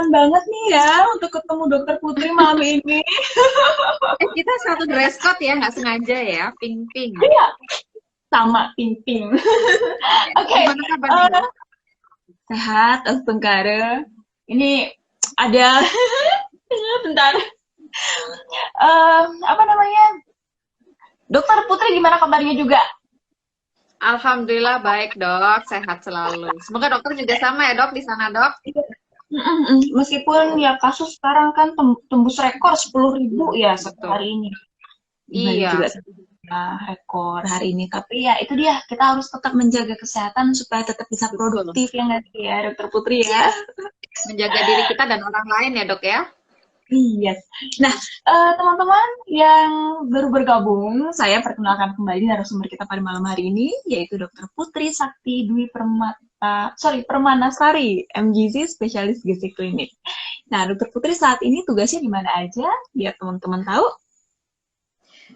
penasaran banget nih ya untuk ketemu Dokter Putri malam ini. Kita satu dress code ya, nggak sengaja ya, pink-pink. Iya, sama Ping-Ping. Oke, Gimana kabarnya, Dok? sehat, Astungkara. Ini ada, bentar. Apa namanya? Dokter Putri gimana kabarnya juga? Alhamdulillah baik, Dok. Sehat selalu. Semoga dokter juga sama ya, Dok, di sana, Dok. Meskipun ya kasus sekarang kan tembus rekor 10.000 ya satu Betul. hari ini. Di Bali Iya, juga rekor hari ini. Tapi ya itu dia, kita harus tetap menjaga kesehatan supaya tetap bisa betul. produktif ya nggak sih ya, Dokter Putri ya? Yes. Menjaga diri kita dan orang lain ya, Dok ya. Iya. Nah, teman-teman yang baru bergabung, saya perkenalkan kembali narasumber kita pada malam hari ini, yaitu Dokter Putri Sakti Dwi Permanasari, MGZ, spesialis gizi klinik. Nah, Dokter Putri saat ini tugasnya di mana aja? Biar teman-teman tahu.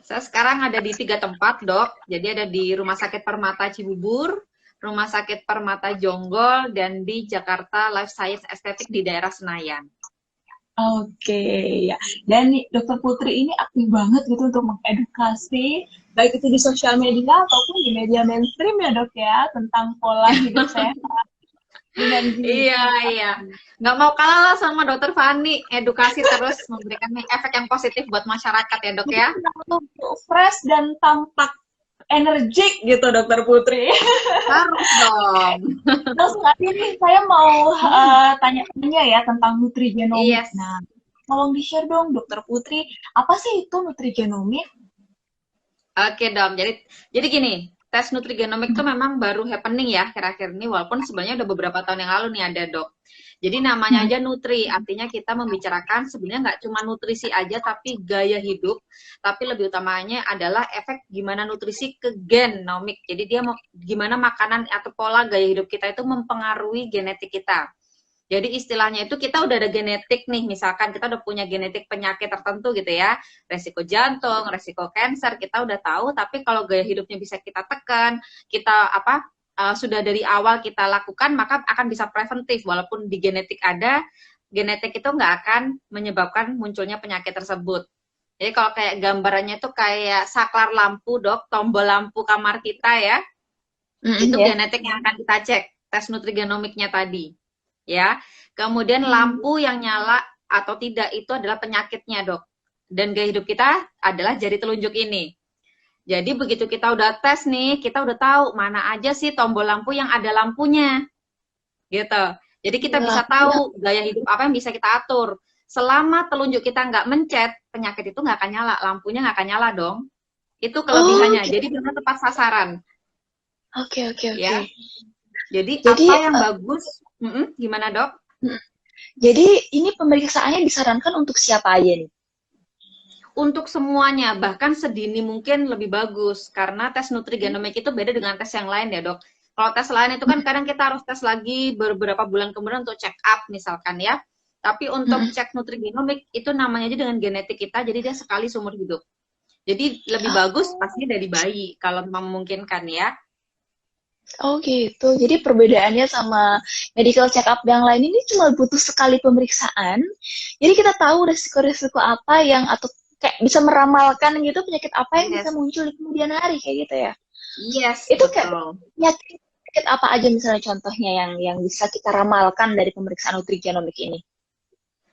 Saya sekarang ada di 3 tempat, Dok. Jadi ada di Rumah Sakit Permata Cibubur, Rumah Sakit Permata Jonggol, dan di Jakarta Life Science Estetik di daerah Senayan. Oke, ya. Dan Dokter Putri ini aktif banget gitu untuk mengedukasi, baik itu di sosial media ataupun di media mainstream ya dok ya, tentang pola hidup sehat dengan gizi. Iya. Nggak mau kalah lah sama Dokter Fani. Edukasi terus memberikan efek yang positif buat masyarakat ya, Dok ya. Fresh dan tampak energik gitu Dokter Putri. Harus dong. Langsung aja nih, saya mau tanya-tanya ya tentang nutrigenomik. Yes. Nah, tolong di-share dong Dokter Putri, apa sih itu nutrigenomik? Oke, Dom. Jadi gini, tes nutrigenomik itu memang baru happening ya akhir-akhir ini, walaupun sebenarnya udah beberapa tahun yang lalu nih ada, Dok. Jadi namanya aja nutri, artinya kita membicarakan sebenarnya nggak cuma nutrisi aja, tapi gaya hidup, tapi lebih utamanya adalah efek gimana nutrisi ke genomik. Jadi dia mau gimana makanan atau pola gaya hidup kita itu mempengaruhi genetik kita. Jadi istilahnya itu kita udah ada genetik nih, misalkan kita udah punya genetik penyakit tertentu gitu ya, resiko jantung, resiko kanker, kita udah tahu, tapi kalau gaya hidupnya bisa kita tekan, kita sudah dari awal kita lakukan, maka akan bisa preventif, walaupun di genetik ada, genetik itu nggak akan menyebabkan munculnya penyakit tersebut. Jadi kalau kayak gambarannya itu kayak saklar lampu, Dok, tombol lampu kamar kita ya, itu genetik yang akan kita cek, tes nutrigenomiknya tadi. Ya, kemudian lampu yang nyala atau tidak itu adalah penyakitnya, Dok. Dan gaya hidup kita adalah jari telunjuk ini. Jadi begitu kita udah tes nih, kita udah tahu mana aja sih tombol lampu yang ada lampunya, gitu. Jadi kita bisa tahu gaya hidup apa yang bisa kita atur. Selama telunjuk kita nggak mencet, penyakit itu nggak akan nyala, lampunya nggak akan nyala dong. Itu kelebihannya. Jadi benar tepat sasaran. Oke. Ya. Jadi apa yang bagus? Gimana, Dok? Jadi ini pemeriksaannya disarankan untuk siapa aja nih? Untuk semuanya, bahkan sedini mungkin lebih bagus karena tes nutrigenomik itu beda dengan tes yang lain ya, Dok. Kalau tes lain itu kan kadang kita harus tes lagi beberapa bulan kemudian untuk check up misalkan ya. Tapi untuk cek nutrigenomik itu namanya aja dengan genetik kita, jadi dia sekali seumur hidup. Jadi lebih bagus pasti dari bayi kalau memungkinkan ya. Oh gitu, jadi perbedaannya sama medical check up yang lain ini cuma butuh sekali pemeriksaan. Jadi kita tahu resiko-resiko apa yang atau kayak bisa meramalkan gitu penyakit apa yang bisa muncul di kemudian hari kayak gitu ya. Yes, itu betul. Kayak penyakit apa aja misalnya contohnya yang bisa kita ramalkan dari pemeriksaan nutrigenomik ini?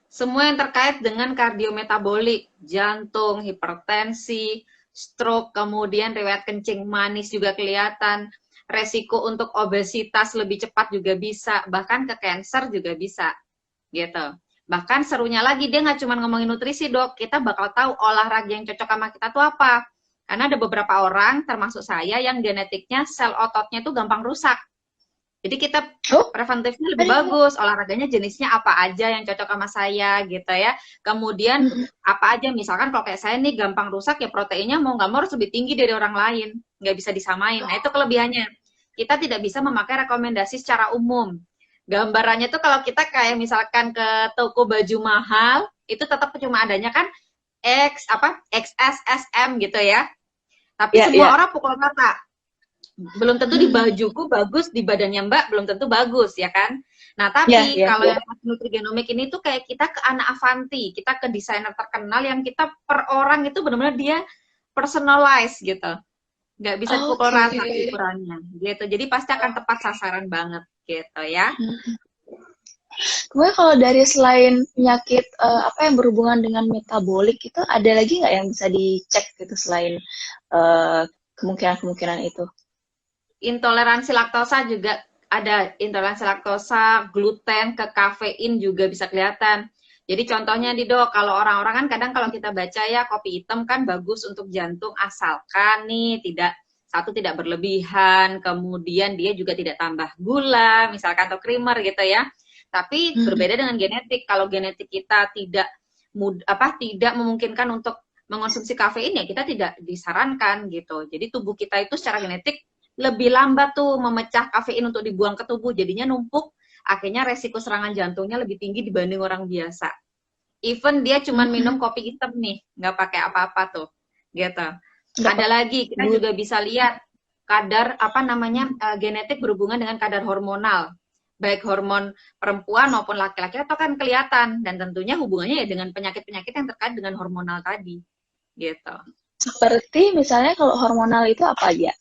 Semua yang terkait dengan kardiometabolik, jantung, hipertensi, stroke, kemudian riwayat kencing manis juga kelihatan. Resiko untuk obesitas lebih cepat juga bisa, bahkan ke kanker juga bisa, gitu. Bahkan serunya lagi, dia nggak cuma ngomongin nutrisi, Dok, kita bakal tahu olahraga yang cocok sama kita tuh apa. Karena ada beberapa orang, termasuk saya, yang genetiknya sel ototnya tuh gampang rusak. Jadi kita preventifnya lebih bagus, olahraganya jenisnya apa aja yang cocok sama saya, gitu ya. Kemudian apa aja, misalkan kalau kayak saya nih gampang rusak, ya proteinnya mau nggak mau harus lebih tinggi dari orang lain, nggak bisa disamain. Nah itu kelebihannya. Kita tidak bisa memakai rekomendasi secara umum. Gambarannya tuh kalau kita kayak misalkan ke toko baju mahal, itu tetap cuma adanya kan XS, SM gitu ya. Tapi semua orang pukul rata. Belum tentu di bajuku bagus, di badannya Mbak belum tentu bagus, ya kan? Nah, Ya, tapi ya, kalau ya. yang nutrigenomik ini tuh kayak kita ke anak Avanti, kita ke desainer terkenal yang kita per orang itu benar-benar dia personalize gitu. Nggak bisa dipukul Oke. rata ukurannya gitu. Jadi pasti akan tepat sasaran banget gitu ya. Kemudian kalau dari selain penyakit apa yang berhubungan dengan metabolik itu ada lagi nggak yang bisa dicek gitu selain kemungkinan-kemungkinan itu? Intoleransi laktosa juga ada, intoleransi laktosa, gluten, ke kafein juga bisa kelihatan. Jadi contohnya di Dok, kalau orang-orang kan kadang kalau kita baca ya kopi hitam kan bagus untuk jantung asalkan nih tidak berlebihan, kemudian dia juga tidak tambah gula, misalkan atau creamer gitu ya. Tapi berbeda dengan genetik. Kalau genetik kita tidak memungkinkan untuk mengonsumsi kafein ya kita tidak disarankan gitu. Jadi tubuh kita itu secara genetik lebih lambat tuh memecah kafein untuk dibuang ke tubuh, jadinya numpuk, akhirnya resiko serangan jantungnya lebih tinggi dibanding orang biasa. Even dia cuma minum kopi hitam nih, nggak pakai apa-apa tuh, gitu. Ada lagi, kita juga bisa lihat kadar genetik berhubungan dengan kadar hormonal, baik hormon perempuan maupun laki-laki atau kan kelihatan, dan tentunya hubungannya ya dengan penyakit-penyakit yang terkait dengan hormonal tadi, gitu. Seperti misalnya kalau hormonal itu apa aja?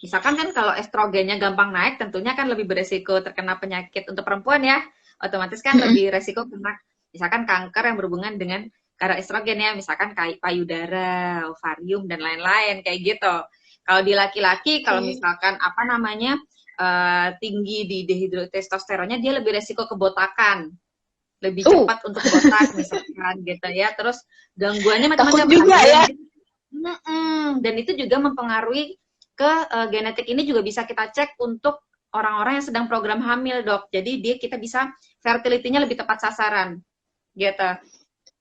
Misalkan kan kalau estrogennya gampang naik, tentunya kan lebih beresiko terkena penyakit untuk perempuan ya. Otomatis kan lebih resiko kena misalkan kanker yang berhubungan dengan kadar estrogen ya, misalkan payudara, ovarium dan lain-lain kayak gitu. Kalau di laki-laki, kalau misalkan tinggi di dihidrotestosteronnya, dia lebih resiko kebotakan, lebih cepat untuk botak misalkan gitu ya. Terus gangguannya macam-macam juga ya. Dan itu juga mempengaruhi ke genetik ini juga bisa kita cek untuk orang-orang yang sedang program hamil, Dok. Jadi kita bisa fertility-nya lebih tepat sasaran. Gitu.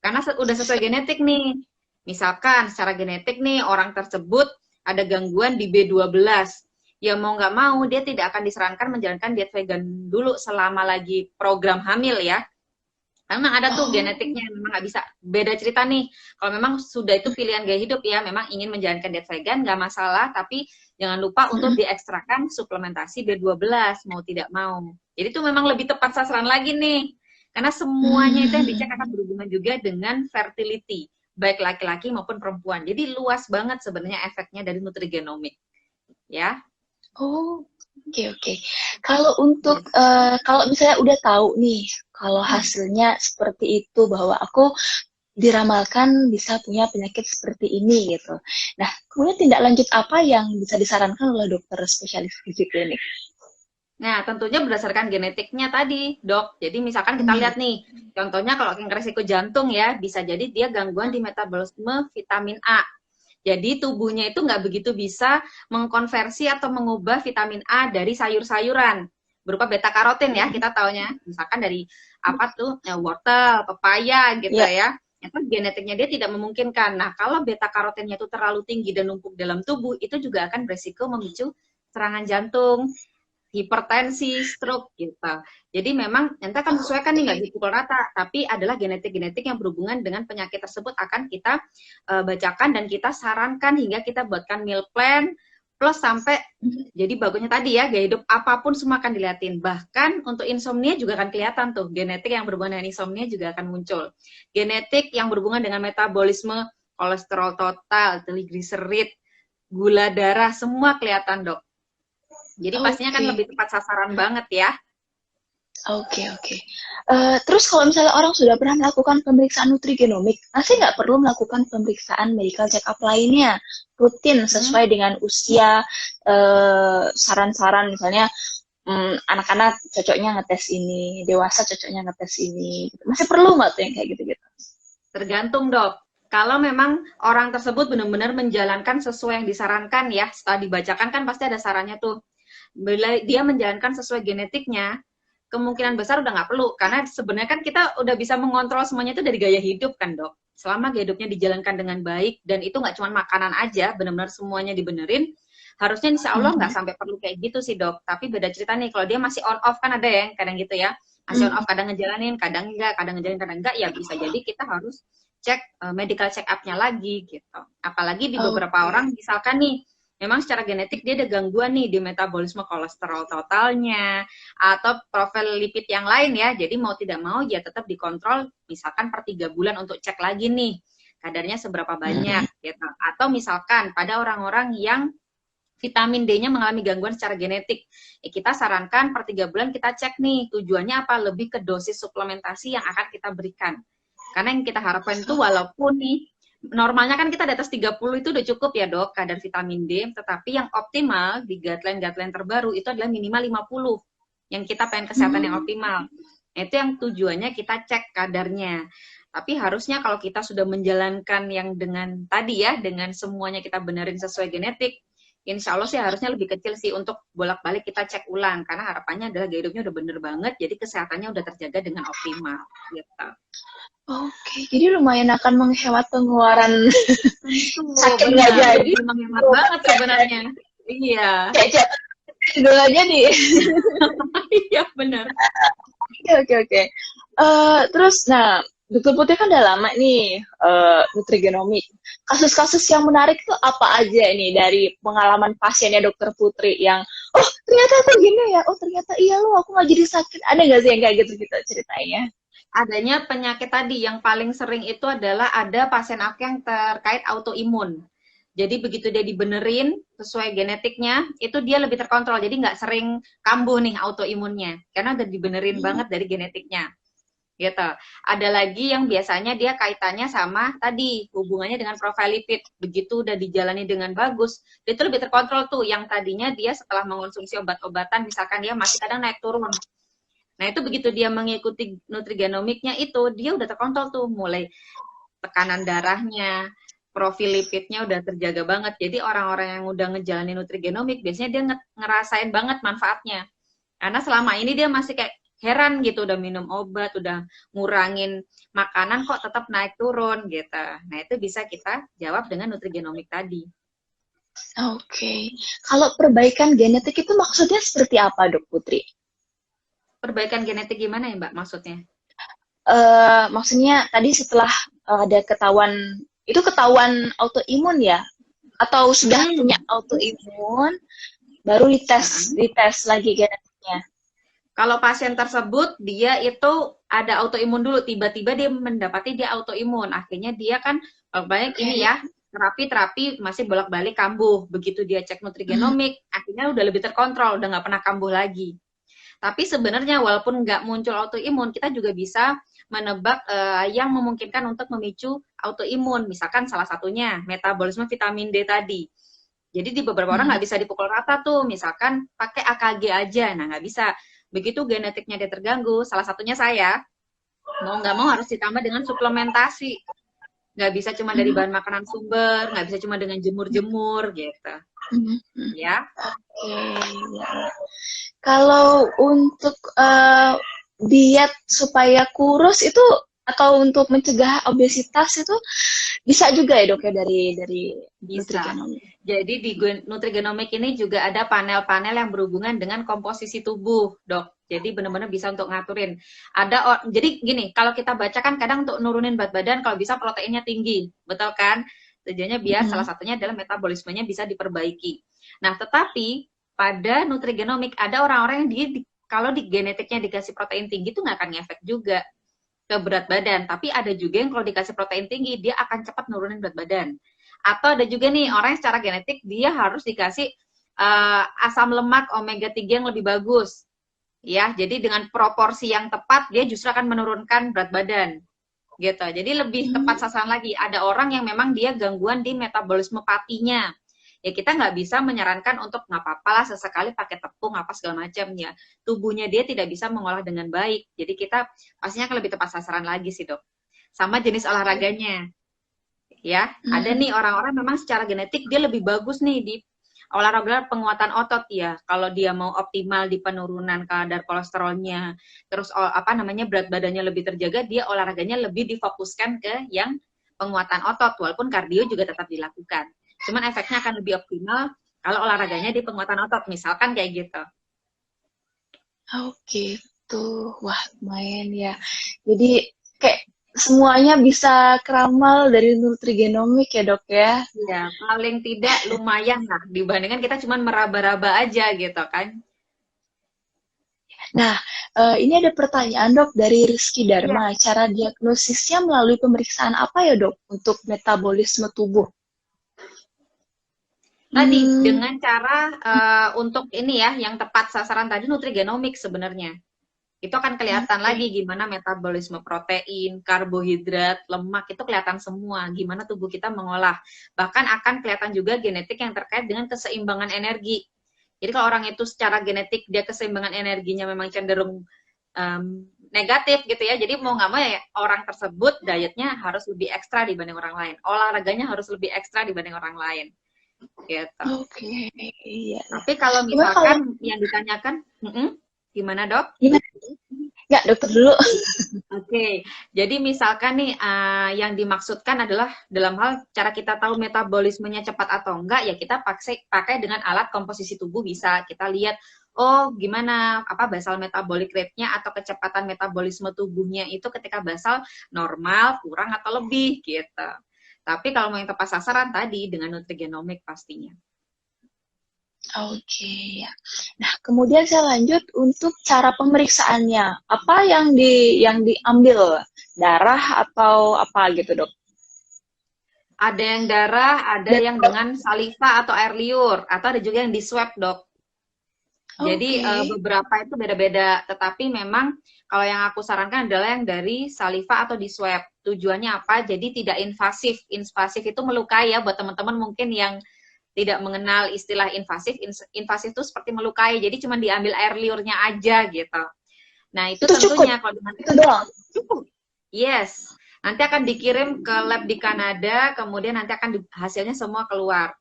Karena udah sesuai genetik nih. Misalkan secara genetik nih orang tersebut ada gangguan di B12. Ya mau nggak mau dia tidak akan disarankan menjalankan diet vegan dulu selama lagi program hamil ya. Memang ada tuh genetiknya, memang nggak bisa. Beda cerita nih, kalau memang sudah itu pilihan gaya hidup ya, memang ingin menjalankan diet vegan, nggak masalah, tapi jangan lupa untuk diekstrakan suplementasi B12, mau tidak mau. Jadi itu memang lebih tepat sasaran lagi nih, karena semuanya itu yang dicek akan berhubungan juga dengan fertility, baik laki-laki maupun perempuan. Jadi luas banget sebenarnya efeknya dari nutrigenomik. Ya. Oke. Kalau untuk kalau misalnya udah tahu nih kalau hasilnya seperti itu bahwa aku diramalkan bisa punya penyakit seperti ini gitu. Nah, kemudian tindak lanjut apa yang bisa disarankan oleh dokter spesialis gizi klinik? Nah, tentunya berdasarkan genetiknya tadi, Dok. Jadi misalkan kita lihat nih, contohnya kalau yang resiko jantung ya, bisa jadi dia gangguan di metabolisme vitamin A. Jadi tubuhnya itu nggak begitu bisa mengkonversi atau mengubah vitamin A dari sayur-sayuran berupa beta karotin ya, kita taunya. Misalkan dari wortel, pepaya gitu ya. Itu genetiknya dia tidak memungkinkan. Nah, kalau beta karotinnya itu terlalu tinggi dan numpuk dalam tubuh, itu juga akan beresiko memicu serangan jantung, hipertensi, stroke gitu. Jadi memang nanti akan sesuaikan nih, nggak dipukul rata, tapi adalah genetik-genetik yang berhubungan dengan penyakit tersebut akan kita bacakan dan kita sarankan hingga kita buatkan meal plan plus sampai jadi bagusnya tadi ya gaya hidup apapun semua akan dilihatin. Bahkan untuk insomnia juga akan kelihatan tuh, genetik yang berhubungan dengan insomnia juga akan muncul. Genetik yang berhubungan dengan metabolisme, kolesterol total, trigliserid, gula darah, semua kelihatan, Dok. Jadi pastinya kan lebih tepat sasaran banget ya. Oke. Terus kalau misalnya orang sudah pernah melakukan pemeriksaan nutrigenomik, masih nggak perlu melakukan pemeriksaan medical check-up lainnya, rutin sesuai dengan usia, saran-saran misalnya anak-anak cocoknya ngetes ini, dewasa cocoknya ngetes ini. Masih perlu nggak tuh yang kayak gitu-gitu? Tergantung, Dok. Kalau memang orang tersebut benar-benar menjalankan sesuai yang disarankan ya, setelah dibacakan kan pasti ada sarannya tuh. Bila dia menjalankan sesuai genetiknya, kemungkinan besar udah nggak perlu. Karena sebenarnya kan kita udah bisa mengontrol semuanya itu dari gaya hidup kan, Dok. Selama gaya hidupnya dijalankan dengan baik, dan itu nggak cuma makanan aja, benar-benar semuanya dibenerin, harusnya insya Allah nggak sampai perlu kayak gitu sih, Dok. Tapi beda cerita nih, kalau dia masih on-off kan ada ya, kadang gitu ya. Masih on-off, kadang ngejalanin, kadang enggak, ya bisa jadi kita harus cek medical check up-nya lagi gitu. Apalagi di beberapa orang misalkan nih memang secara genetik dia ada gangguan nih di metabolisme kolesterol totalnya atau profil lipid yang lain ya. Jadi mau tidak mau ya tetap dikontrol misalkan per 3 bulan untuk cek lagi nih kadarnya seberapa banyak gitu. Atau misalkan pada orang-orang yang vitamin D-nya mengalami gangguan secara genetik. Kita sarankan per 3 bulan kita cek nih, tujuannya apa? Lebih ke dosis suplementasi yang akan kita berikan. Karena yang kita harapkan itu walaupun nih, normalnya kan kita di atas 30 itu udah cukup ya dok, kadar vitamin D, tetapi yang optimal di guideline-guideline terbaru itu adalah minimal 50, yang kita pengen kesehatan yang optimal. Itu yang tujuannya kita cek kadarnya. Tapi harusnya kalau kita sudah menjalankan yang dengan tadi ya, dengan semuanya kita benerin sesuai genetik, insya Allah sih harusnya lebih kecil sih untuk bolak-balik kita cek ulang. Karena harapannya adalah gaya hidupnya udah bener banget, jadi kesehatannya udah terjaga dengan optimal. Gitu. Oke, jadi lumayan akan menghemat pengeluaran sakit Benar, nggak jadi. menghemat banget sebenarnya. Iya. Kayak dulu aja nih. Iya benar. Oke. Terus, nah, Dokter Putri kan udah lama nih nutrigenomik. Kasus-kasus yang menarik tuh apa aja nih dari pengalaman pasiennya Dokter Putri yang, oh ternyata aku gini ya, oh ternyata iya loh aku nggak jadi sakit. Ada nggak sih yang kayak gitu ceritanya? Adanya penyakit tadi yang paling sering itu adalah ada pasien aku yang terkait autoimun. Jadi begitu dia dibenerin sesuai genetiknya, itu dia lebih terkontrol. Jadi nggak sering kambuh nih autoimunnya, karena udah dibenerin banget dari genetiknya. Gitu. Ada lagi yang biasanya dia kaitannya sama tadi hubungannya dengan profil lipid. Begitu udah dijalani dengan bagus, dia itu lebih terkontrol tuh. Yang tadinya dia setelah mengonsumsi obat-obatan, misalkan dia masih kadang naik turun. Nah itu begitu dia mengikuti nutrigenomiknya itu, dia udah terkontrol tuh, mulai tekanan darahnya, profil lipidnya udah terjaga banget. Jadi orang-orang yang udah ngejalanin nutrigenomik, biasanya dia ngerasain banget manfaatnya. Karena selama ini dia masih kayak heran gitu, udah minum obat, udah ngurangin makanan kok tetap naik turun gitu. Nah itu bisa kita jawab dengan nutrigenomik tadi. Oke. Kalau perbaikan genetik itu maksudnya seperti apa, Dok Putri? Perbaikan genetik gimana ya Mbak maksudnya? Maksudnya tadi setelah ada ketahuan autoimun ya? Atau sudah punya autoimun, baru dites lagi genetiknya? Kalau pasien tersebut dia itu ada autoimun dulu, tiba-tiba dia mendapati dia autoimun, akhirnya dia kan banyak ini ya terapi masih bolak-balik kambuh. Begitu dia cek nutrigenomik, akhirnya udah lebih terkontrol, udah nggak pernah kambuh lagi. Tapi sebenarnya walaupun nggak muncul autoimun, kita juga bisa menebak yang memungkinkan untuk memicu autoimun. Misalkan salah satunya metabolisme vitamin D tadi. Jadi di beberapa orang nggak bisa dipukul rata tuh, misalkan pakai AKG aja, nah nggak bisa. Begitu genetiknya dia terganggu, salah satunya saya, mau nggak mau harus ditambah dengan suplementasi. Nggak bisa cuma dari bahan makanan sumber, nggak bisa cuma dengan jemur-jemur gitu. Ya. Oke. Kalau untuk diet supaya kurus itu atau untuk mencegah obesitas itu bisa juga ya dok ya dari nutrigenomik. Jadi di nutrigenomik ini juga ada panel-panel yang berhubungan dengan komposisi tubuh dok. Jadi benar-benar bisa untuk ngaturin. Jadi gini, kalau kita baca kan kadang untuk nurunin berat badan kalau bisa proteinnya tinggi, betul kan? Tujuannya biar salah satunya adalah metabolismenya bisa diperbaiki. Nah tetapi pada nutrigenomik ada orang-orang yang kalau di genetiknya dikasih protein tinggi itu nggak akan ngefek juga ke berat badan. Tapi ada juga yang kalau dikasih protein tinggi dia akan cepat nurunin berat badan. Atau ada juga nih orang yang secara genetik dia harus dikasih asam lemak omega 3 yang lebih bagus. Ya, jadi dengan proporsi yang tepat dia justru akan menurunkan berat badan. Gitu. Jadi lebih tepat sasaran lagi. Ada orang yang memang dia gangguan di metabolisme patinya. Ya kita nggak bisa menyarankan untuk nggak apa-apa lah sesekali pakai tepung apa segala macam ya. Tubuhnya dia tidak bisa mengolah dengan baik. Jadi kita pastinya akan lebih tepat sasaran lagi sih dok. Sama jenis olahraganya. Ya, ada nih orang-orang memang secara genetik dia lebih bagus nih di olahraga penguatan otot ya. Kalau dia mau optimal di penurunan kadar kolesterolnya, terus berat badannya lebih terjaga, dia olahraganya lebih difokuskan ke yang penguatan otot walaupun kardio juga tetap dilakukan. Cuman efeknya akan lebih optimal kalau olahraganya di penguatan otot, misalkan kayak gitu. Oke, tuh. Wah, lumayan ya. Jadi kayak semuanya bisa keramal dari nutrigenomik ya dok ya. Ya, paling tidak lumayan lah dibandingkan kita cuma meraba-raba aja gitu kan. Nah, ini ada pertanyaan dok dari Rizky Iya. Dharma. Cara diagnosisnya melalui pemeriksaan apa ya dok untuk metabolisme tubuh? Tadi Hmm, dengan cara untuk ini ya, yang tepat sasaran tadi nutrigenomik sebenarnya. Itu akan kelihatan oke. lagi gimana metabolisme protein, karbohidrat, lemak itu kelihatan semua. Gimana tubuh kita mengolah. Bahkan akan kelihatan juga genetik yang terkait dengan keseimbangan energi. Jadi kalau orang itu secara genetik dia keseimbangan energinya memang cenderung negatif gitu ya. Jadi mau nggak mau ya orang tersebut dietnya harus lebih ekstra dibanding orang lain. Olahraganya harus lebih ekstra dibanding orang lain gitu. Oke, iya. Tapi kalau Cuma kalau misalkan yang ditanyakan, gimana dok? gimana? Nggak dokter dulu. Oke, jadi misalkan nih yang dimaksudkan adalah dalam hal cara kita tahu metabolismenya cepat atau enggak, ya kita pakai dengan alat komposisi tubuh bisa kita lihat, oh gimana apa basal metabolic rate-nya atau kecepatan metabolisme tubuhnya itu ketika basal normal, kurang atau lebih gitu. Tapi kalau mau yang tepat sasaran tadi dengan nutrigenomik pastinya. Oke, ya. Nah, kemudian saya lanjut untuk cara pemeriksaannya. Apa yang diambil? Darah atau apa gitu, Dok? Ada yang darah, ada Dan yang dengan saliva atau air liur, atau ada juga yang di swab, dok. Jadi oke. beberapa itu beda-beda, tetapi memang kalau yang aku sarankan adalah yang dari saliva atau di swab. Tujuannya apa? Jadi tidak invasif. Invasif itu melukai ya buat teman-teman mungkin yang tidak mengenal istilah invasif. Invasif itu seperti melukai, jadi cuma diambil air liurnya aja gitu. Nah, itu Itu cukup. tentunya kalau dengan Itu doang. cukup. Yes. Nanti akan dikirim ke lab di Kanada, kemudian nanti akan hasilnya semua keluar.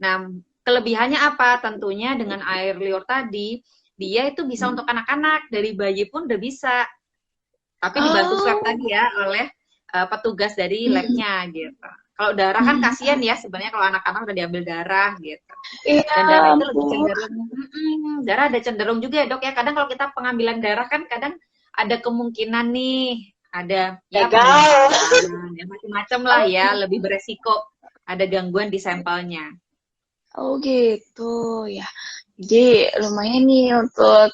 Nah, kelebihannya apa? Tentunya dengan air liur tadi, dia itu bisa untuk anak-anak, dari bayi pun udah bisa. Tapi dibantu swab Oh. tadi ya oleh petugas dari Mm, labnya gitu. Kalau darah kan mm, kasihan ya sebenarnya kalau anak-anak udah diambil darah gitu. iya, Dan darah itu lebih ampun. cenderung, darah ada cenderung juga ya dok ya. Kadang kalau kita pengambilan darah kan kadang ada kemungkinan nih, ada ya Gagal. penyumpalan, ya macam-macam lah ya, lebih beresiko ada gangguan di sampelnya. Oh gitu ya. Jadi lumayan nih untuk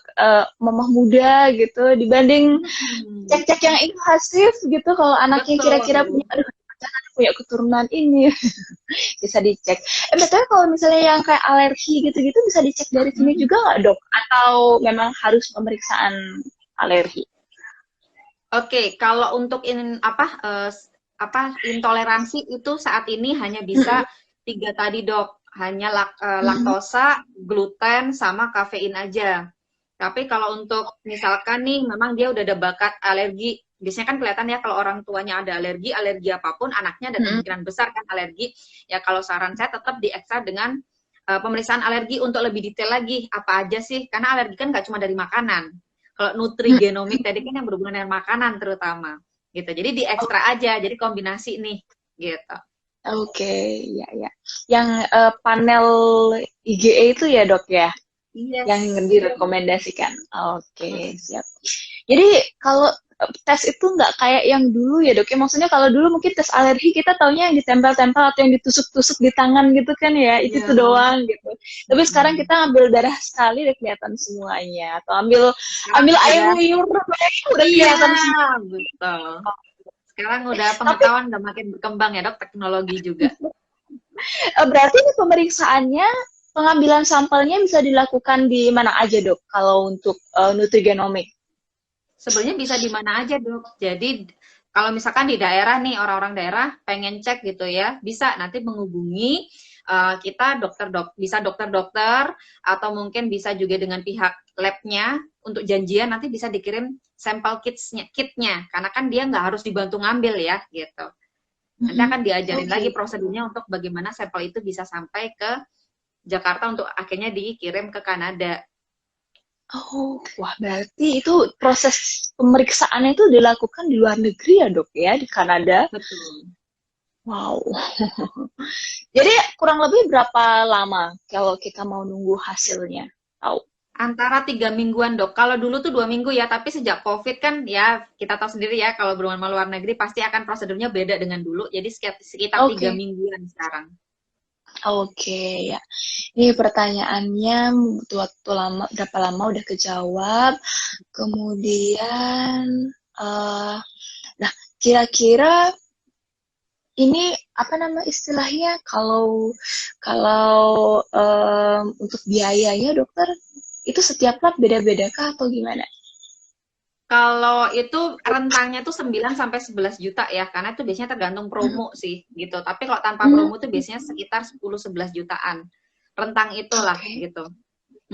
mamah muda gitu dibanding Hmm, cek-cek yang invasif gitu kalau anaknya kira-kira betul. punya aduh jangan punya keturunan ini bisa dicek. Betul kalau misalnya yang kayak alergi gitu-gitu bisa dicek dari sini juga nggak dok? Atau memang harus pemeriksaan alergi? Oke, kalau untuk apa intoleransi itu saat ini hanya bisa Mm-mm, 3 tadi dok, hanya mm-mm, laktosa, gluten, sama kafein aja. Tapi kalau untuk misalkan nih memang dia udah ada bakat alergi, biasanya kan kelihatan ya kalau orang tuanya ada alergi, alergi apapun, anaknya ada mm-mm. kemungkinan besar kan alergi. Ya kalau saran saya tetap dieksa dengan pemeriksaan alergi untuk lebih detail lagi, apa aja sih? Karena alergi kan nggak cuma dari makanan. Kalau nutrigenomik tadi kan yang berhubungan dengan makanan terutama, gitu. Jadi diekstra aja, jadi kombinasi nih, gitu. Oke, ya ya. Yang panel IgE itu ya dok ya, yang Yes. direkomendasikan. Oke, siap. Jadi kalau tes itu nggak kayak yang dulu ya dok ya, maksudnya kalau dulu mungkin tes alergi kita taunya yang ditempel-tempel atau yang ditusuk-tusuk di tangan gitu kan ya, itu Ya. tuh doang gitu. Tapi sekarang Hmm. kita ambil darah sekali udah kelihatan semuanya, atau ambil Sekarang ambil air udah, liur udah iya, kelihatan semua. betul. Sekarang udah Tapi pengetahuan udah makin berkembang ya dok, teknologi juga. berarti ini pemeriksaannya pengambilan sampelnya bisa dilakukan di mana aja dok kalau untuk nutrigenomik? Sebenarnya bisa di mana aja dok. Jadi kalau misalkan di daerah nih orang-orang daerah pengen cek gitu ya, bisa nanti menghubungi kita bisa dokter-dokter atau mungkin bisa juga dengan pihak labnya untuk janjian nanti bisa dikirim sampel kitnya karena kan dia nggak harus dibantu ngambil ya gitu. Nanti Mm-mm. akan diajarin Oke. lagi prosedurnya untuk bagaimana sampel itu bisa sampai ke Jakarta untuk akhirnya dikirim ke Kanada. Oh, wah berarti itu proses pemeriksaannya itu dilakukan di luar negeri ya dok ya, di Kanada. Betul. Wow. Jadi kurang lebih berapa lama kalau kita mau nunggu hasilnya? Tahu? Antara 3 mingguan dok. Kalau dulu tuh 2 minggu ya, tapi sejak COVID kan ya kita tahu sendiri ya kalau berhubungan sama luar negeri pasti akan prosedurnya beda dengan dulu. Jadi sekitar tiga Oke. mingguan sekarang. Oke, ya. Ini pertanyaannya butuh waktu lama, berapa lama udah kejawab. Kemudian, eh nah, kira-kira ini apa nama istilahnya? Kalau kalau untuk biayanya dokter itu setiap lab beda-beda kah atau gimana? Kalau itu rentangnya tuh 9 sampai 11 juta ya, karena itu biasanya tergantung promo sih gitu. Tapi kalau tanpa Hmm, promo tuh biasanya sekitar 10-11 jutaan. Rentang itulah oke. gitu.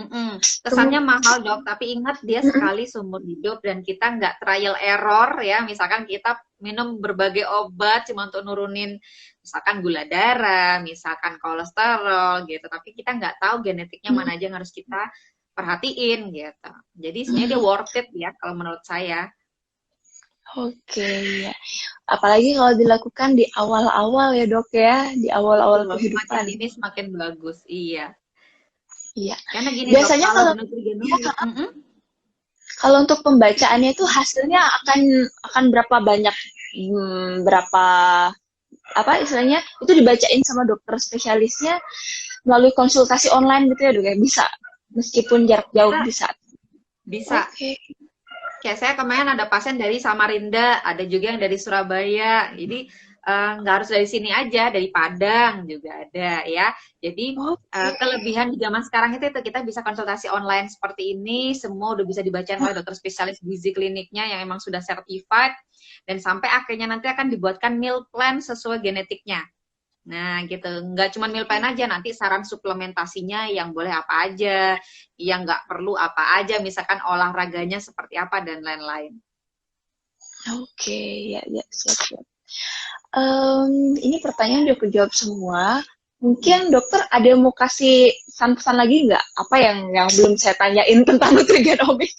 Mm-mm. Kesannya Kemudian, mahal dok, tapi ingat dia sekali seumur hidup dan kita nggak trial error ya. Misalkan kita minum berbagai obat cuma untuk nurunin misalkan gula darah, misalkan kolesterol gitu. Tapi kita nggak tahu genetiknya mana aja yang harus kita perhatiin gitu. Jadi sebenarnya dia worth it ya kalau menurut saya. oke ya. Apalagi kalau dilakukan di awal-awal ya dok ya, di awal-awal Betul, semakin kehidupan. dini semakin bagus. Iya. Iya. Karena gini dok, Biasanya kalau kalau di ya, nutrigenomik, kalau untuk pembacaannya itu hasilnya akan berapa banyak, berapa apa istilahnya itu dibacain sama dokter spesialisnya melalui konsultasi online gitu ya dok ya bisa meskipun jarak jauh bisa, bisa. bisa. Oke. Kayak saya kemarin ada pasien dari Samarinda, ada juga yang dari Surabaya. Jadi nggak harus dari sini aja, dari Padang juga ada ya. Jadi Oke. kelebihan di zaman sekarang itu kita bisa konsultasi online seperti ini, semua udah bisa dibacain oleh dokter spesialis gizi kliniknya yang emang sudah certified, dan sampai akhirnya nanti akan dibuatkan meal plan sesuai genetiknya. Nah, gitu. Nggak cuma meal plan aja, nanti saran suplementasinya yang boleh apa aja, yang nggak perlu apa aja, misalkan olahraganya seperti apa, dan lain-lain. Oke, ya ya siap siap. Ini pertanyaan udah kejawab semua. Mungkin dokter ada yang mau kasih pesan-pesan lagi nggak? Apa yang belum saya tanyain tentang nutrigenomik?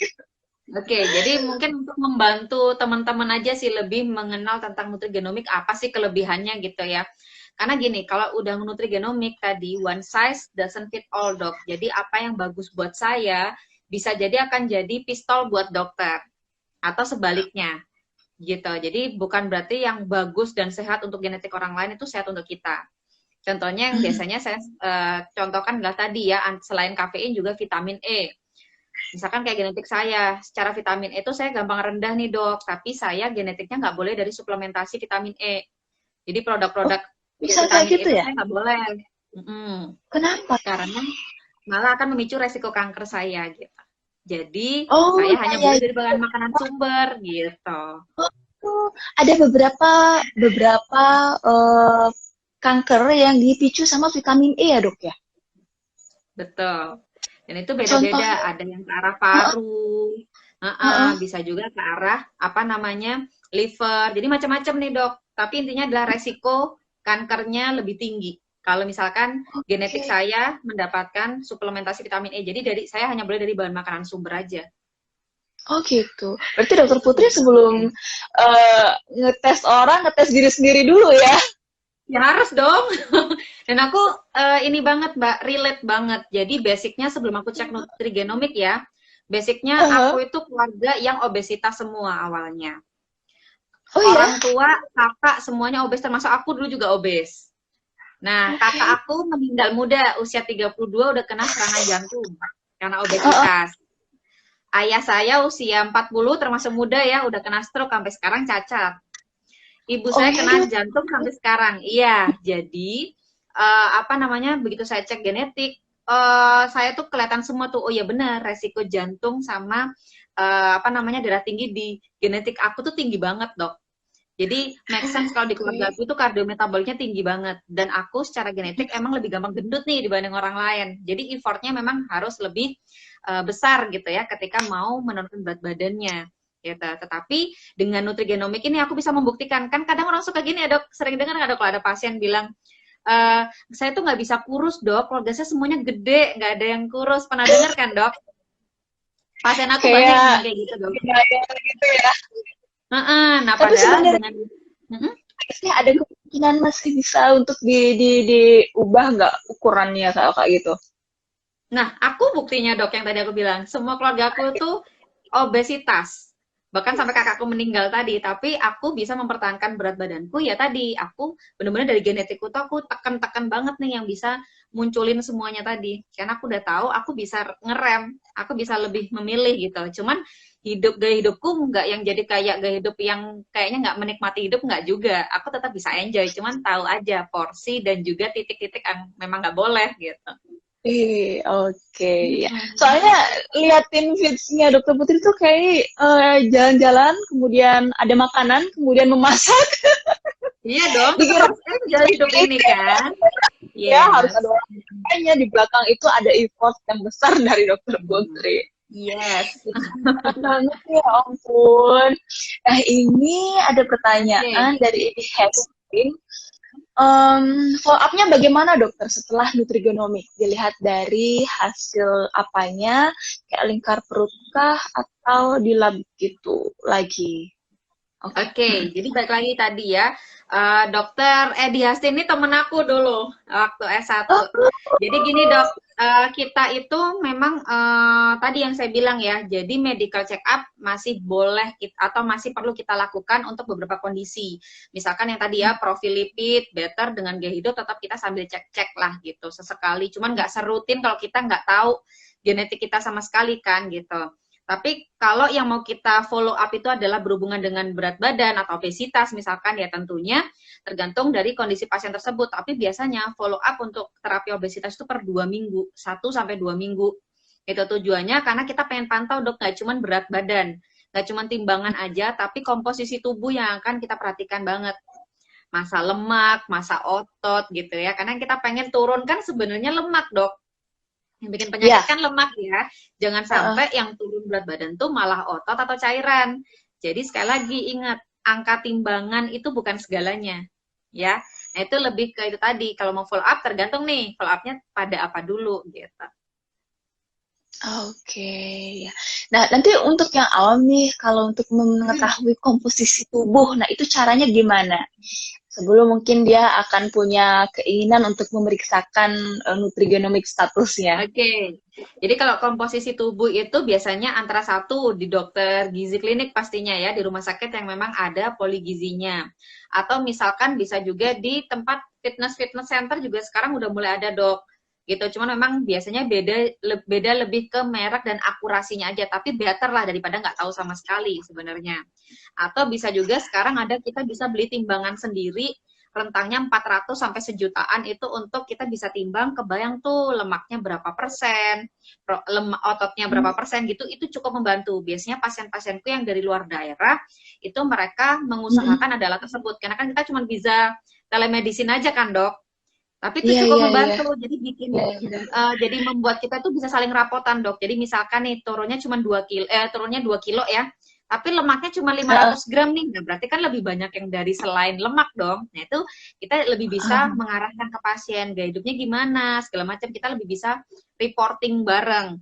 Oke, jadi mungkin untuk membantu teman-teman aja sih lebih mengenal tentang nutrigenomik, apa sih kelebihannya gitu ya. Karena gini, kalau udah nutrigenomik tadi, one size doesn't fit all dok. Jadi apa yang bagus buat saya, bisa jadi akan jadi pistol buat dokter. Atau sebaliknya. Gitu. Jadi bukan berarti yang bagus dan sehat untuk genetik orang lain itu sehat untuk kita. Contohnya yang biasanya saya contohkan adalah tadi ya, selain kafein juga vitamin E. Misalkan kayak genetik saya, secara vitamin E itu saya gampang rendah nih dok, tapi saya genetiknya nggak boleh dari suplementasi vitamin E. Jadi Oh, produk-produk bisa kayak vitamin E gitu itu ya? saya nggak boleh. Kenapa? Karena malah akan memicu resiko kanker saya gitu. Jadi Oh, saya ya hanya ya. boleh dari bahan makanan sumber gitu. Oh, ada beberapa eh, kanker yang dipicu sama vitamin E ya dok ya? Betul. Dan itu beda-beda. Contohnya, Ada yang ke arah heeh, paru, heeh. bisa juga ke arah apa namanya liver. Jadi macam-macam nih dok. Tapi intinya adalah resiko kankernya lebih tinggi. Kalau misalkan genetik Oke. saya mendapatkan suplementasi vitamin E, jadi dari saya hanya boleh dari bahan makanan sumber aja. Oh gitu. Berarti dokter Itu Putri sebelum bedanya. ngetes orang, ngetes diri sendiri dulu ya? Ya harus dong. Dan aku ini banget Mbak, relate banget. Jadi basicnya sebelum aku cek nutrigenomik ya, basicnya Heeh. aku itu keluarga yang obesitas semua awalnya. Oh ya? Orang tua, kakak, semuanya obes, termasuk aku dulu juga obes. Nah, Oke. kakak aku meninggal muda, usia 32 udah kena serangan jantung karena Heeh. obesitas. Ayah saya usia 40 termasuk muda ya, udah kena stroke sampai sekarang cacat. Ibu Oh saya ya kena dok. jantung sampai sekarang. Iya, jadi apa namanya? Begitu saya cek genetik, saya tuh kelihatan semua tuh. Oh ya benar, resiko jantung sama apa namanya darah tinggi di genetik aku tuh tinggi banget dok. Jadi make sense kalau di keluarga Oke. aku itu kardiometaboliknya tinggi banget. Dan aku secara genetik emang lebih gampang gendut nih dibanding orang lain. Jadi effortnya memang harus lebih besar gitu ya ketika mau menurunkan berat badannya. Gitu. Tetapi dengan nutrigenomik ini aku bisa membuktikan. Kan kadang orang suka gini ya dok, sering dengar nggak dok kalau ada pasien bilang, saya tuh nggak bisa kurus dok, keluarga saya semuanya gede, nggak ada yang kurus. Pernah dengar kan dok? Pasien aku banyak yang Kayak ngomong kayak gitu dok. gitu ya. Nah Tapi padahal sebenarnya dengan Mm-mm. ada kemungkinan masih bisa untuk diubah nggak ukurannya kalau kayak gitu? Nah, aku buktinya dok yang tadi aku bilang, semua keluarga aku tuh obesitas. Bahkan sampai kakakku meninggal tadi, tapi aku bisa mempertahankan berat badanku ya tadi. Aku bener-bener dari genetikku tuh aku tekan-tekan banget nih yang bisa munculin semuanya tadi. Karena aku udah tahu aku bisa ngerem, aku bisa lebih memilih gitu. Cuman gaya hidupku nggak yang jadi kayak gaya hidup yang kayaknya nggak menikmati hidup nggak juga. Aku tetap bisa enjoy, cuman tahu aja porsi dan juga titik-titik yang memang nggak boleh gitu. Oke ya. Mm-mm. Soalnya liatin feeds-nya Dokter Putri tuh kayak jalan-jalan, kemudian ada makanan, kemudian memasak, Iya dong, tetap dikira harus enjoy hidup ini kan. ya harus Yes. ada orang lainnya di belakang itu ada effort yang besar dari Dokter Hmm. Putri. Yes. Keren banget ya ampun. Nah ini ada Oke. pertanyaan dari Edi Hesting. Follow up-nya bagaimana dokter setelah nutrigenomik? Dilihat dari hasil apanya, kayak lingkar perutkah atau di lab gitu lagi? Oke. Oke, jadi balik lagi tadi ya, Dokter Edi Hastin ini temen aku dulu waktu S1. Oh, Jadi gini dok, kita itu memang tadi yang saya bilang ya, jadi medical check up masih boleh atau masih perlu kita lakukan untuk beberapa kondisi. Misalkan yang tadi ya, profil lipid, better dengan gaya hidup tetap kita sambil cek-cek lah gitu, sesekali. Cuman nggak serutin kalau kita nggak tahu genetik kita sama sekali kan gitu. Tapi kalau yang mau kita follow up itu adalah berhubungan dengan berat badan atau obesitas misalkan ya tentunya tergantung dari kondisi pasien tersebut. Tapi biasanya follow up untuk terapi obesitas itu per 2 minggu, 1 sampai 2 minggu. Itu tujuannya karena kita pengen pantau dok, nggak cuma berat badan, nggak cuma timbangan aja, tapi komposisi tubuh yang akan kita perhatikan banget. Masa lemak, masa otot gitu ya. Karena kita pengen turunkan sebenarnya lemak dok. Yang bikin penyakit ya. kan lemak ya. Jangan sampai yang turun berat badan tuh malah otot atau cairan. Jadi sekali lagi ingat, angka timbangan itu bukan segalanya. Ya. Nah, itu lebih ke itu tadi. Kalau mau follow up tergantung nih, follow up-nya pada apa dulu gitu. Oke, ya. Nah, nanti untuk yang awam nih, kalau untuk Hmm. mengetahui komposisi tubuh, nah itu caranya gimana? Sebelum mungkin dia akan punya keinginan untuk memeriksakan nutrigenomic statusnya. Oke, jadi kalau komposisi tubuh itu biasanya antara satu di dokter gizi klinik pastinya ya, di rumah sakit yang memang ada poligizinya. Atau misalkan bisa juga di tempat fitness center juga sekarang udah mulai ada dok. Gitu, cuman memang biasanya beda lebih ke merek dan akurasinya aja, tapi better lah daripada nggak tahu sama sekali sebenarnya. Atau bisa juga sekarang ada kita bisa beli timbangan sendiri rentangnya 400 sampai sejutaan itu untuk kita bisa timbang kebayang tuh lemaknya berapa persen, ototnya berapa persen gitu, itu cukup membantu. Biasanya pasien-pasienku yang dari luar daerah itu mereka Mm-mm. mengusahakan adalah tersebut karena kan kita cuma bisa telemedicine aja kan dok, tapi Iya, itu cukup iya, iya. membantu. Jadi bikin Iya, benar. jadi membuat kita tuh bisa saling rapotan dok. Jadi misalkan nih turunnya cuma 2 kilo, turunnya 2 kilo ya, tapi lemaknya cuma 500 gram nih, nah berarti kan lebih banyak yang dari selain lemak dong. Nah itu kita lebih bisa mengarahkan ke pasien, gaya hidupnya gimana, segala macam, kita lebih bisa reporting bareng.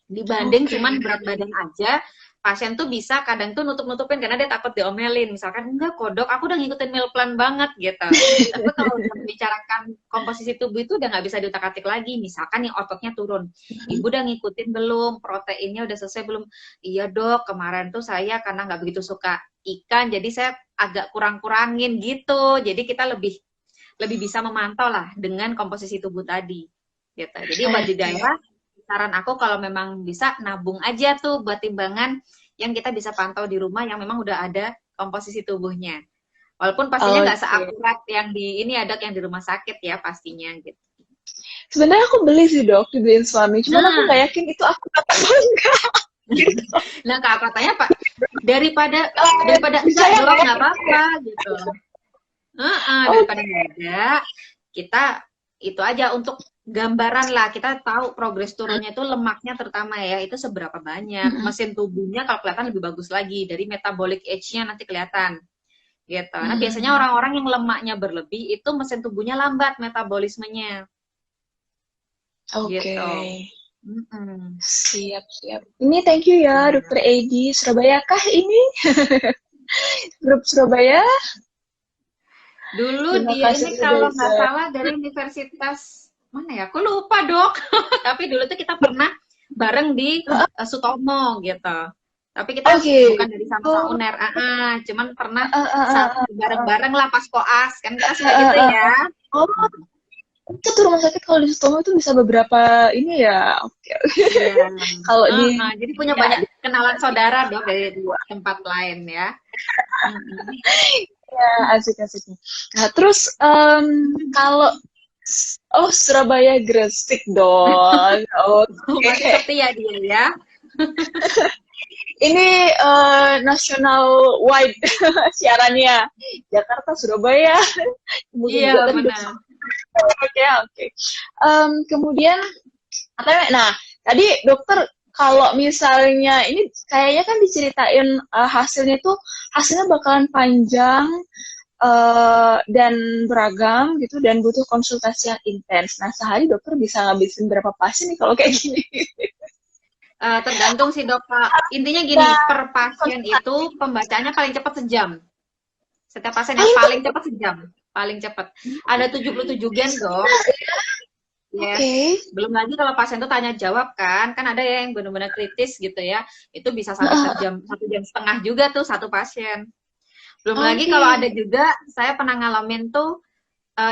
Dibanding Oke. cuman berat badan aja, pasien tuh bisa kadang tuh nutup-nutupin karena dia takut diomelin. Misalkan, enggak kodok, aku udah ngikutin meal plan banget gitu. Tapi kalau udah membicarakan komposisi tubuh itu udah nggak bisa diutak-atik lagi. Misalkan nih ototnya turun, ibu udah ngikutin belum, proteinnya udah selesai belum? Iya dok, kemarin tuh saya karena nggak begitu suka ikan, jadi saya agak kurang-kurangin gitu. Jadi kita lebih lebih bisa memantau lah dengan komposisi tubuh tadi. Gitu. Jadi buat di Oke. daerah, saran aku kalau memang bisa nabung aja tuh buat timbangan yang kita bisa pantau di rumah yang memang udah ada komposisi tubuhnya. Walaupun pastinya nggak Oke. seakurat yang di ini ada yang di rumah sakit ya pastinya gitu. Sebenarnya aku beli sih dok, dibeliin suami. Cuman aku Nah, nggak yakin itu aku apa enggak. Gitu. nah kak katanya Pak daripada Eh, daripada enggak percaya dok nggak ya? nggak apa-apa gitu. Daripada Oke. nggak ada, kita itu aja untuk gambaran lah, kita tahu progres turunnya itu lemaknya terutama ya, itu seberapa banyak. Mm-mm. Mesin tubuhnya kalau kelihatan lebih bagus lagi, dari metabolic age-nya nanti kelihatan. Gitu. Nah, biasanya Mm. orang-orang yang lemaknya berlebih itu mesin tubuhnya lambat metabolismenya. Oke. Gitu. Mm-mm. Siap, siap. Ini thank you ya, Iya. Dokter Edi. Surabaya kah ini? Grup Surabaya? Dulu Terima dia kasih ini sudah kalau nggak share. salah dari Universitas mana ya? Aku lupa, Dok. Tapi dulu tuh kita pernah bareng di Sutomo gitu. Tapi kita Oke. bukan dari sama-sama Oh, UNER, cuman pernah uh, bareng-bareng lah pas koas, kan kita suka gitu uh. ya. Oh, itu tuh rumah sakit kalau di Sutomo itu bisa beberapa ini ya. Oke. Iya. Kalau di Jadi punya ya, banyak kenalan saudara dong dari tempat lain ya. ya asik-asik. Nah, terus kalau Surabaya Gresik dong. Masih Oke. setia dia ya. Ini national wide siarannya Jakarta Surabaya. Kemudian juga Iya tadi benar. Oke, oke. Kemudian apa ya? Nah, tadi dokter kalau misalnya ini kayaknya kan diceritain hasilnya bakalan panjang dan beragam gitu dan butuh konsultasi yang intens. Nah, sehari dokter bisa ngabisin berapa pasien nih kalau kayak gini? Tergantung sih dok. Intinya gini, Nah, per pasien itu pembacaannya paling cepat sejam. Setiap pasien yang paling paling cepat. cepat sejam. Paling cepat. Ada 77 gen dok. Yes. Oke. Belum lagi kalau pasien itu tanya jawab kan ada ya yang benar-benar kritis gitu ya. Itu bisa sampai satu jam setengah juga tuh satu pasien. Belum lagi kalau Oke. ada juga saya pernah ngalamin tuh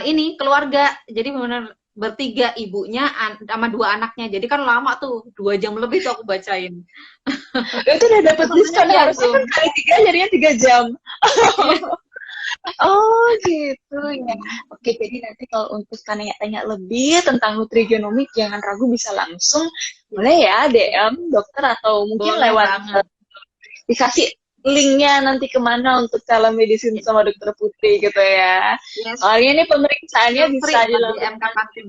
ini keluarga. Jadi benar bertiga ibunya sama dua anaknya. Jadi kan lama tuh 2 jam lebih tuh aku bacain. Itu udah dapat Makanya diskon iya harusnya tuh. kan kali 3 jadinya 3 jam. Oh gitu ya. Oke, jadi nanti kalau untuk tanya-tanya lebih tentang nutrigenomik, jangan ragu bisa langsung boleh ya DM dokter atau mungkin Boleh lewat banget. dikasih linknya nanti kemana untuk telemedicine sama dokter Putri gitu ya. Yes. Soalnya ini pemeriksaannya Feel free bisa buat DM dilakukan. kapanpun.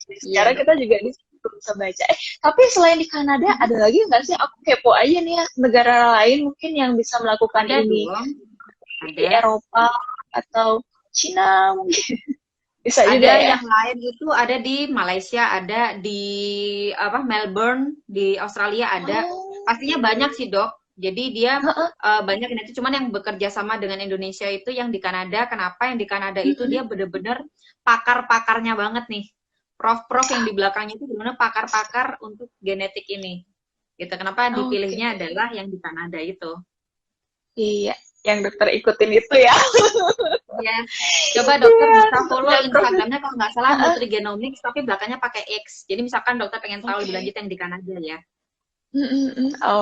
Sekarang Iya dok. kita juga bisa baca. Tapi selain di Kanada, ada lagi nggak sih? Aku kepo aja nih ya, negara lain mungkin yang bisa melakukan Ada ini. dong. Di Ada. Eropa atau Cina mungkin bisa juga Ada ya. yang lain itu ada di Malaysia, ada di Melbourne, di Australia ada. Oh, Pastinya banyak sih dok. Jadi dia heeh. banyak itu cuman yang bekerja sama dengan Indonesia itu yang di Kanada. Kenapa yang di Kanada itu dia bener-bener pakar-pakarnya banget nih. Prof-prof yang di belakangnya itu benar-benar pakar-pakar untuk genetik ini. Gitu. Kenapa Oke. dipilihnya adalah yang di Kanada itu. Iya, yang dokter ikutin itu ya. Ya, coba dokter Iya, bisa follow dan proses. Instagramnya kalau nggak salah Heeh. Nutrigenomics, tapi belakangnya pakai X. Jadi misalkan dokter pengen tahu lebih Oke. lanjut yang di Kanada ya.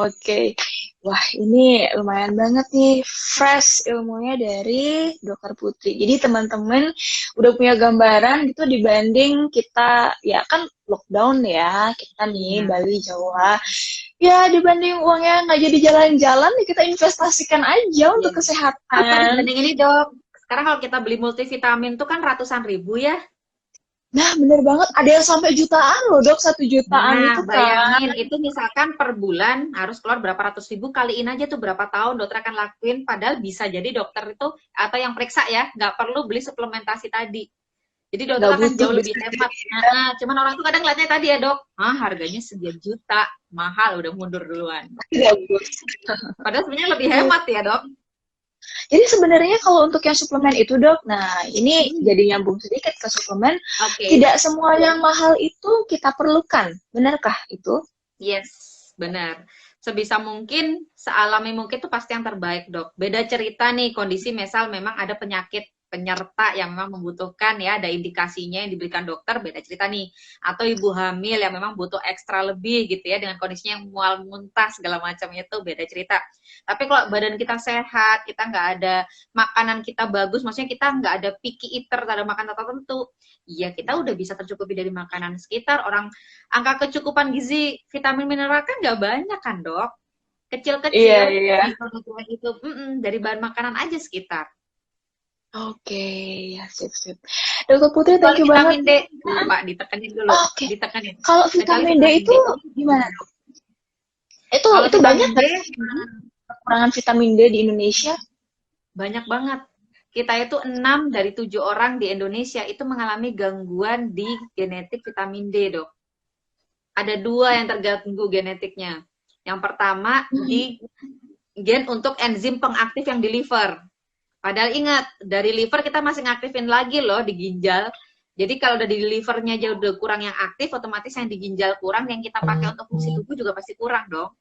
Oke. Wah, ini lumayan banget nih fresh ilmunya dari Dokter Putri. Jadi teman-teman udah punya gambaran gitu dibanding kita ya kan lockdown ya, kita nih Benar. Bali, Jawa. Ya dibanding uangnya nggak jadi jalan-jalan, nih kita investasikan aja untuk Iya. Atau kesehatan. dibanding ini dok, sekarang kalau kita beli multivitamin tuh kan ratusan ribu ya. Nah, bener banget. Ada yang sampai jutaan loh, Dok. 1 jutaan Nah, itu kan. bayangin itu misalkan per bulan harus keluar berapa ratus ribu, kaliin aja tuh berapa tahun dokter akan lakuin, padahal bisa jadi dokter itu, atau yang periksa ya, nggak perlu beli suplementasi tadi. Jadi dokter Nggak akan butuh jauh lebih bisa hemat. Nah, cuman orang tuh kadang ngeliatnya tadi ya dok, harganya sekian juta, mahal, udah mundur duluan. bagus. Padahal sebenarnya lebih hemat ya dok. Jadi sebenarnya kalau untuk yang suplemen itu, Dok, nah ini jadi nyambung sedikit ke suplemen. Oke. Tidak semua yang mahal itu kita perlukan. Benarkah itu? Yes, benar. Sebisa mungkin, sealami mungkin itu pasti yang terbaik, dok. Beda cerita nih, kondisi misal memang ada penyakit penyerta yang memang membutuhkan ya, ada indikasinya yang diberikan dokter, beda cerita nih. Atau ibu hamil yang memang butuh ekstra lebih gitu ya, dengan kondisinya yang mual muntah segala macam itu, beda cerita. Tapi kalau badan kita sehat, kita nggak ada makanan kita bagus, maksudnya kita nggak ada picky eater, ada makanan tertentu, ya kita udah bisa tercukupi dari makanan sekitar. Orang angka kecukupan gizi vitamin mineral kan nggak banyak kan dok, Iya, kecil-kecil iya. itu dari bahan makanan aja sekitar. Oke, ya sip. Dokter Putri, thank Kecuali you banget. vitamin D, lupa ditekenin dulu, Oke. ditekenin. Kalau Kecuali vitamin D vitamin itu D. gimana, Dok? Kalau Itu banyak vitamin D nggak sih kekurangan vitamin D di Indonesia? banyak banget. Kita itu 6 dari 7 orang di Indonesia itu mengalami gangguan di genetik vitamin D, dok. Ada 2 yang terganggu genetiknya. Yang pertama di gen untuk enzim pengaktif yang di liver. Padahal ingat, dari liver kita masih ngaktifin lagi loh di ginjal. Jadi kalau udah di livernya aja udah kurang yang aktif, otomatis yang di ginjal kurang, yang kita pakai untuk fungsi tubuh juga pasti kurang dong.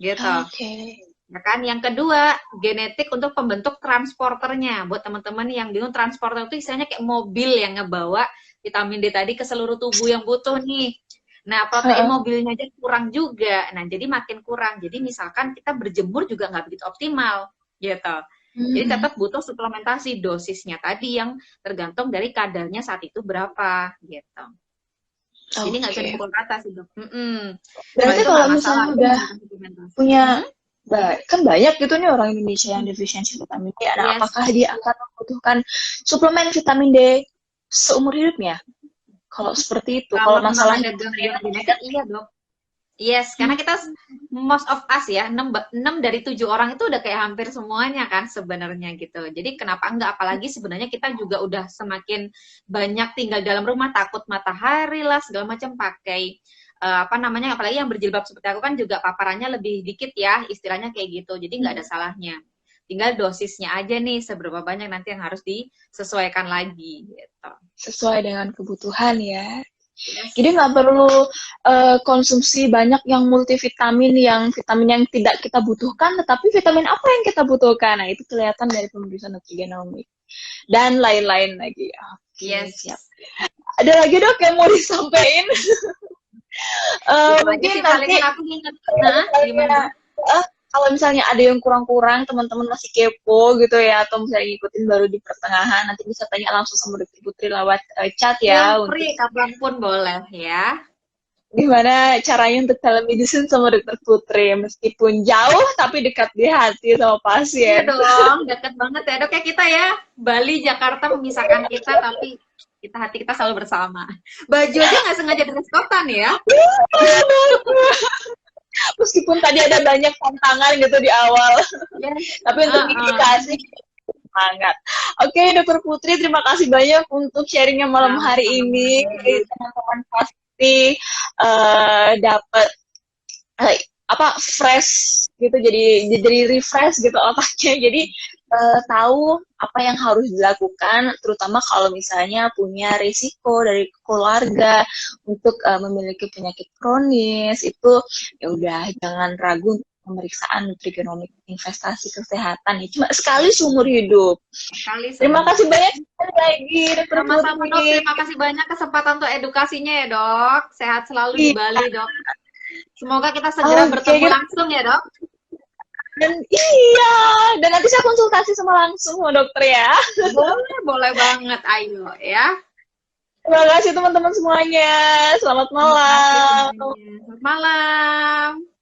Gitu. Oke. Ya kan? Yang kedua, genetik untuk pembentuk transporternya. Buat teman-teman yang bingung, transporter itu istilahnya kayak mobil yang ngebawa vitamin D tadi ke seluruh tubuh yang butuh nih. Nah, protein mobilnya aja kurang juga. Nah, jadi makin kurang. Jadi misalkan kita berjemur juga nggak begitu optimal, gitu. Jadi tetap butuh suplementasi dosisnya tadi yang tergantung dari kadarnya saat itu berapa, gitu. Jadi nggak bisa dipukul rata sih, Dok. Berarti kalau misalnya udah punya kan banyak gitu nih orang Indonesia yang defisiensi vitamin D. Nah, apakah dia akan membutuhkan suplemen vitamin D seumur hidupnya? Kalau seperti itu, kalau masalah ada gangguan genetik, iya Dok. Yes, karena kita most of us ya, 6 dari 7 orang itu udah kayak hampir semuanya kan sebenarnya gitu. Jadi kenapa enggak? Apalagi sebenarnya kita juga udah semakin banyak tinggal dalam rumah, takut matahari lah, segala macam pakai apa namanya, apalagi yang berjilbab seperti aku kan juga paparannya lebih dikit ya, istilahnya kayak gitu. Jadi nggak ada salahnya. Tinggal dosisnya aja nih, seberapa banyak nanti yang harus disesuaikan lagi gitu. Sesuai dengan kebutuhan ya. Jadi nggak perlu konsumsi banyak yang multivitamin, yang vitamin yang tidak kita butuhkan, tetapi vitamin apa yang kita butuhkan. Nah, itu kelihatan dari pemeriksaan nutrigenomik. Dan lain-lain lagi. Oke, siap. Ada lagi Dok yang mau disampaikan? Mungkin nanti gimana? Kalau misalnya ada yang kurang-kurang, teman-teman masih kepo gitu ya, atau misalnya ngikutin baru di pertengahan, nanti bisa tanya langsung sama Dokter Putri lewat chat ya. Free, kapanpun boleh ya. Gimana caranya untuk telemedicine sama Dokter Putri, meskipun jauh tapi dekat di hati sama pasien. Iya dong, dekat banget ya Dok, kayak kita ya, Bali, Jakarta memisahkan kita, tapi hati kita selalu bersama. Baju aja nggak sengaja dress code-an ya. Meskipun tadi ada banyak tantangan gitu di awal, tapi untuk dikasih semangat. Oke, Dokter Putri, terima kasih banyak untuk sharingnya malam hari ini. Teman-teman pasti dapat fresh gitu, jadi refresh gitu otaknya. Jadi tahu apa yang harus dilakukan, terutama kalau misalnya punya risiko dari keluarga untuk memiliki penyakit kronis. Itu ya udah jangan ragu untuk pemeriksaan nutrigenomik investasi kesehatan ya, cuma sekali seumur hidup. Terima kasih banyak sekali lagi Dokter Putri. Terima kasih banyak kesempatan untuk edukasinya ya Dok. Sehat selalu di Bali Dok. Semoga kita segera bertemu langsung ya Dok. Dan dan nanti saya konsultasi langsung sama dokter ya. Boleh banget, ayo ya. Terima kasih teman-teman semuanya. Selamat malam. Selamat malam.